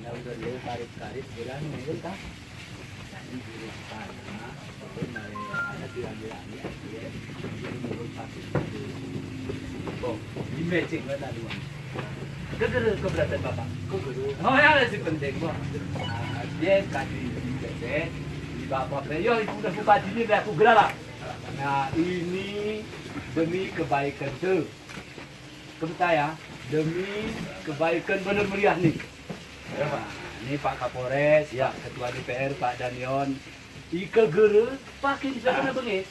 Tahu dulu karit-karit bilang ini kan. Jadi di sana, baru ada bilang-bilang ya, jadi menurut pasti itu. Oh, di matching kan ada uang. Gegere keberatan bapak. Oh ya lebih penting bang. Dia kasih di bebek, di bapak yo itu udah buka ini dah aku gerak. Nah ini demi kebaikan tuh. Kebetul ya, demi kebaikan benar meriah nih. Ya, Pak. Ini Pak Kapolres, ya Ketua DPR Pak Danion. Ika gere pakai di sana bengis.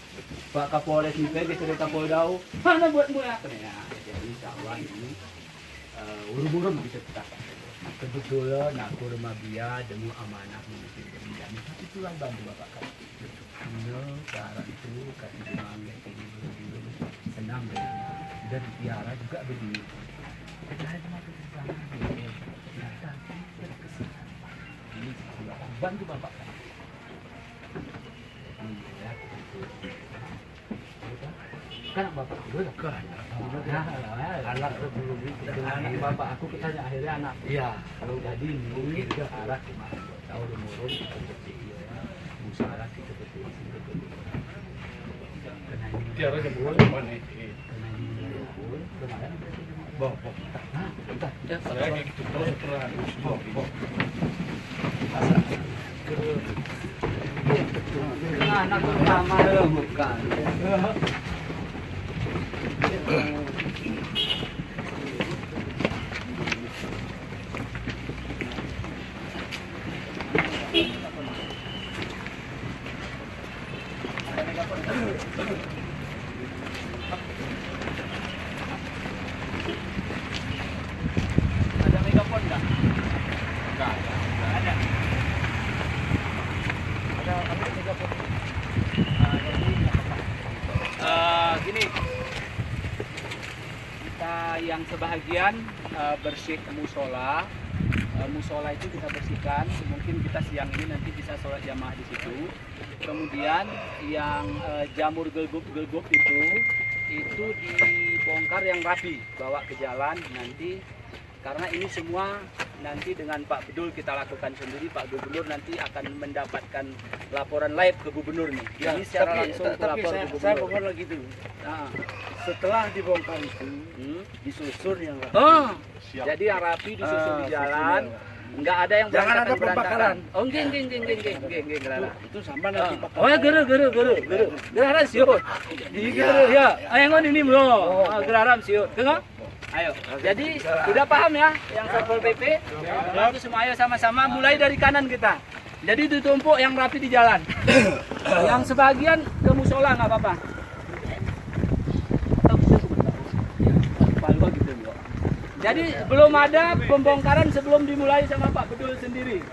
Pak Kapolres ini pergi cerita Poldau. Mana buatmu ya? Ya, jadi insya Allah ini urung-urung bisa kita. Kebetulan aku rumah dia demi amanah mungkin demi tapi itulah bantu Bapak kan. Cara itu kasih semangat senang dan tiara juga begini. Kita cuma bersama ini bantu Bapak kan. Iya, kan Bapak dulu kan. Anak sebelum itu anak Bapak aku ketanya akhirnya anak. Iya. Kalau jadi mungkin ke arah kemana? Tahu rumurun seperti ya. Musyawarah kita betul. Tiara jebol mana ini? Kena ini jebol. Kemarin boh. Hah? Bentar. Ya, saya gitu terus terang. Boh. Anak pertama bukan. Ada megafon nggak? Nggak ada. Ada megafon. Gini, kita yang sebahagian bersih musola. Musola itu kita bersihkan. Mungkin kita siang ini nanti bisa sholat jamaah di situ. Kemudian yang jamur gelgup itu dibongkar yang rapi, bawa ke jalan nanti. Karena ini semua nanti dengan Pak Bedul kita lakukan sendiri. Pak Gubernur nanti akan mendapatkan laporan live ke Gubernur nih. Ya, ini secara langsung lapor ke Gubernur. Saya bongkar lagi dulu. Nah, setelah dibongkar itu disusun yang rapi. Oh, jadi yang rapi disusun di jalan. Enggak ada yang jangan ada pembakaran. Oh, nggih, Gerara. Itu sampai nanti bakar. Oh ya, Gerara siut. Di Gerara ya. Ayo ini bro. Gerara siut. Tengok. Ayo. Jadi udah paham ya yang Satpol PP? Lalu semua ayo sama-sama mulai dari kanan kita. Jadi ditumpuk yang rapi di jalan. Yang sebagian ke musola nggak apa-apa. Jadi belum ada pembongkaran sebelum dimulai sama Pak Bedul sendiri.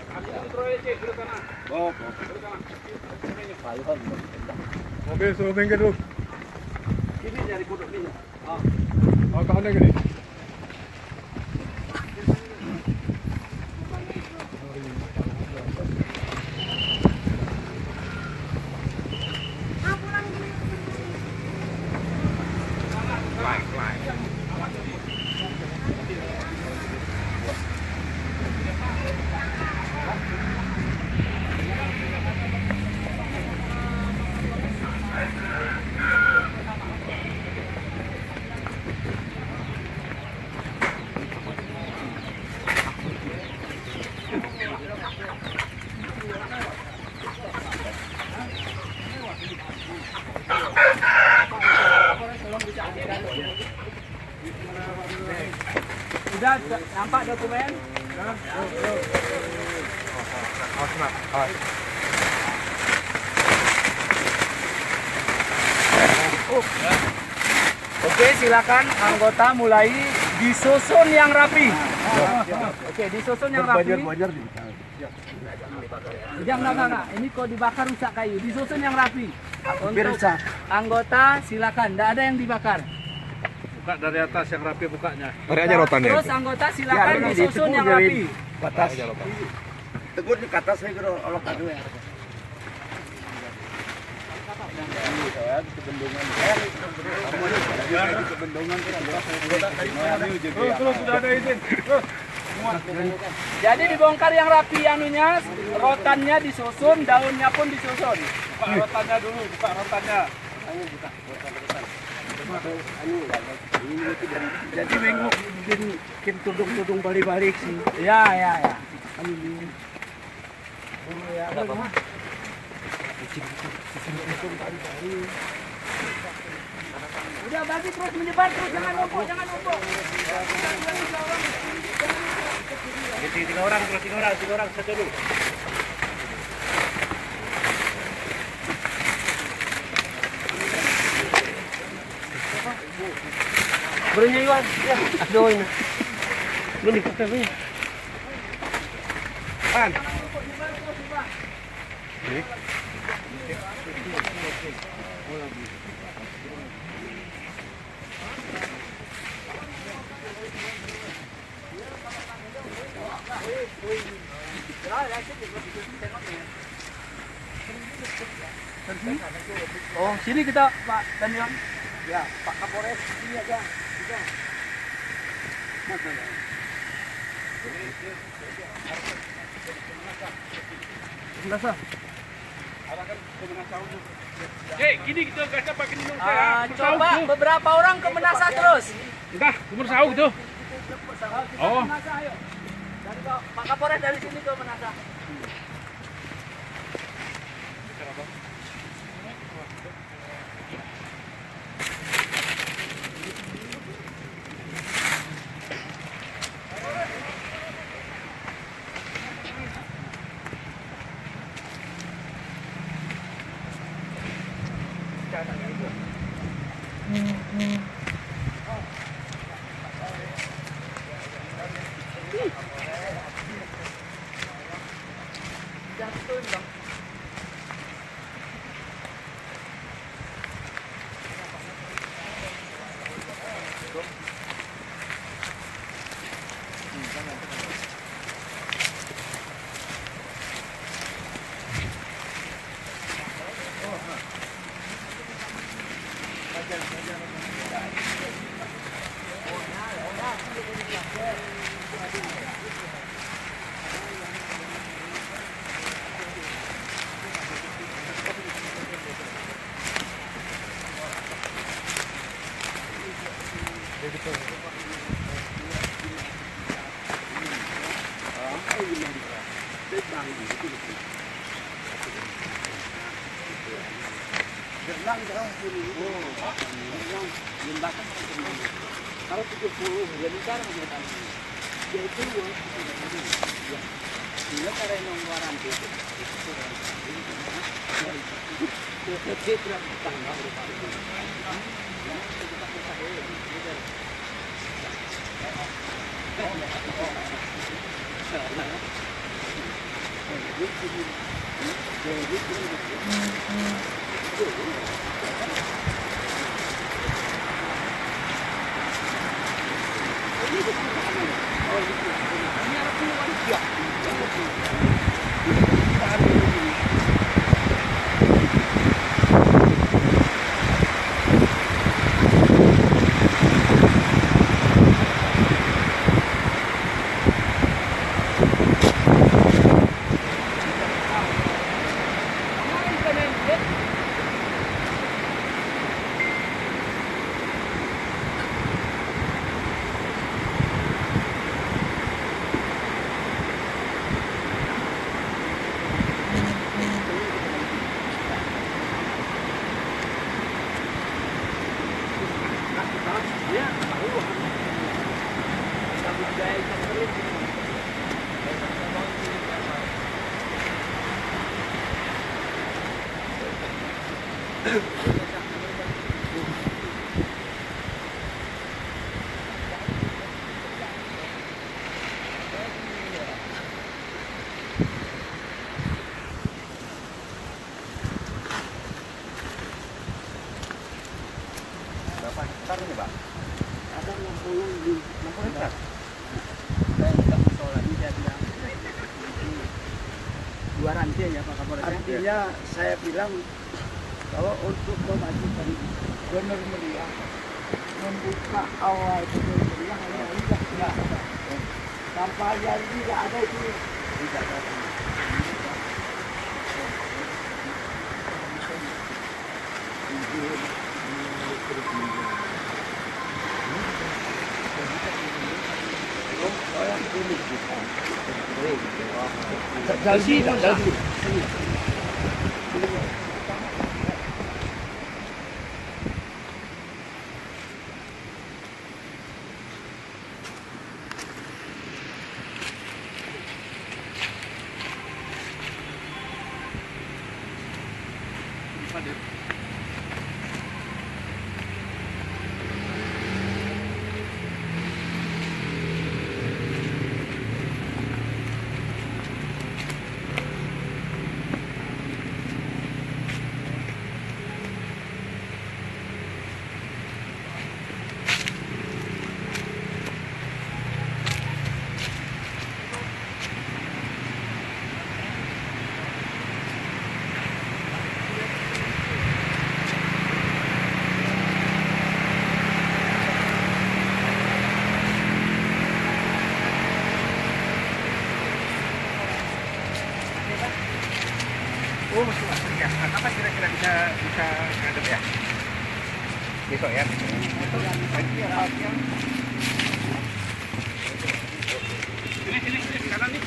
Mobil suruh minggir dulu. Ini dari pondok ini. Oh, kau ada gini. Sudah nampak dokumen? Oke, silakan anggota mulai disusun yang rapi. Oke, disusun yang rapi. Jangan, ini kok dibakar rusak kayu. Disusun yang rapi. Untuk anggota silakan, tidak ada yang dibakar. Buka dari atas yang rapi bukanya. Tarik aja rotannya. Terus anggota silakan disusun yang rapi. Batas. Tegur di atas saya kira olok adu ya. Terus sudah ada izin. Jadi dibongkar yang rapi anunya, rotannya disusun, daunnya pun disusun. Buka rotannya dulu, buka rotannya. Jadi minggu bikin tudung-tudung balik-balik sih. Ya, ya, ya. Udah bagi terus menyebar terus, jangan numpuk, jangan numpuk. Tiga orang, satu dulu. Berenya Iwan, ya, doain. Ini katanya. Pan. Oh, sini kita Pak Daniel. Ya, Pak Kapolres ini aja. Gini gitu, gak pakai minum saya. Coba beberapa orang ke Menasa terus. Enggak, umur sahur gitu. Oh. Menasa, ayo. Dari Pak Kapolres dari sini ke Menasa. Kalau 70 jadi sekarang kita ya itu dia cara yang waranti itu Berapa hektar ini, Pak? ada 60 hektar. saya tidak soal ini dia bilang dua ranti ya Pak Kapolres. Artinya saya bilang kalau untuk memajukan Donor Meriah membuka awal Donor Meriah hanya tidak Tanpa yang tidak ada itu. Tidak ada. Jadi, Oh, masuk Afrika. Kapan kira-kira bisa ngadep ya? Besok ya. Sini, kanan nih.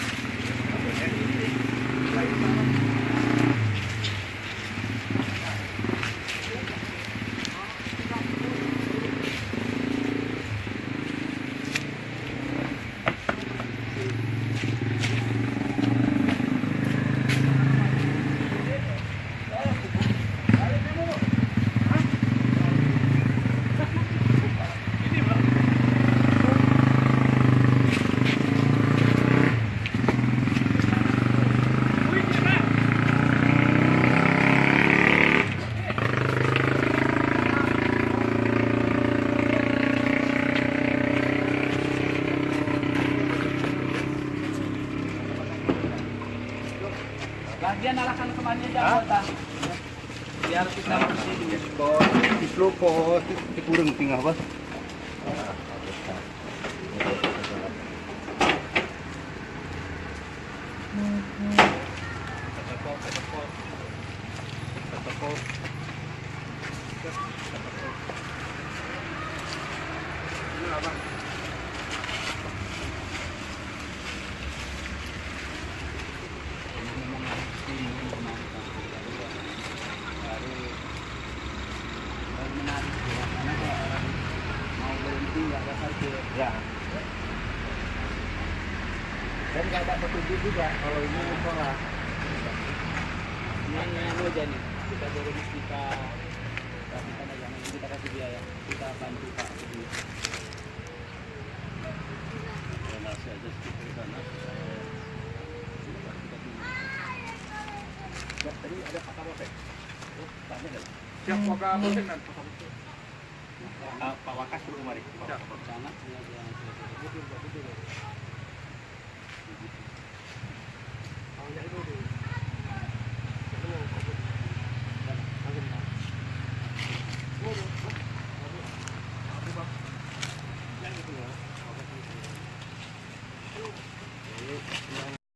Bagian arahkan kemana anggota? Biar kita bersih dulu. di kelopo, di kurung tinggal apa? Ya. Dan nggak ada petunjuk juga kalau ini musola. Ini aja nih. Kita dari kita aja nanti kita kasih biaya. Kita bantu Pak. Donasi aja sekitar sana. Tadi ada Pak Kapolsek. Tanya deh. Siap Pak Kapolsek dan Pak Wakas dulu mari. Siap. Sana ya.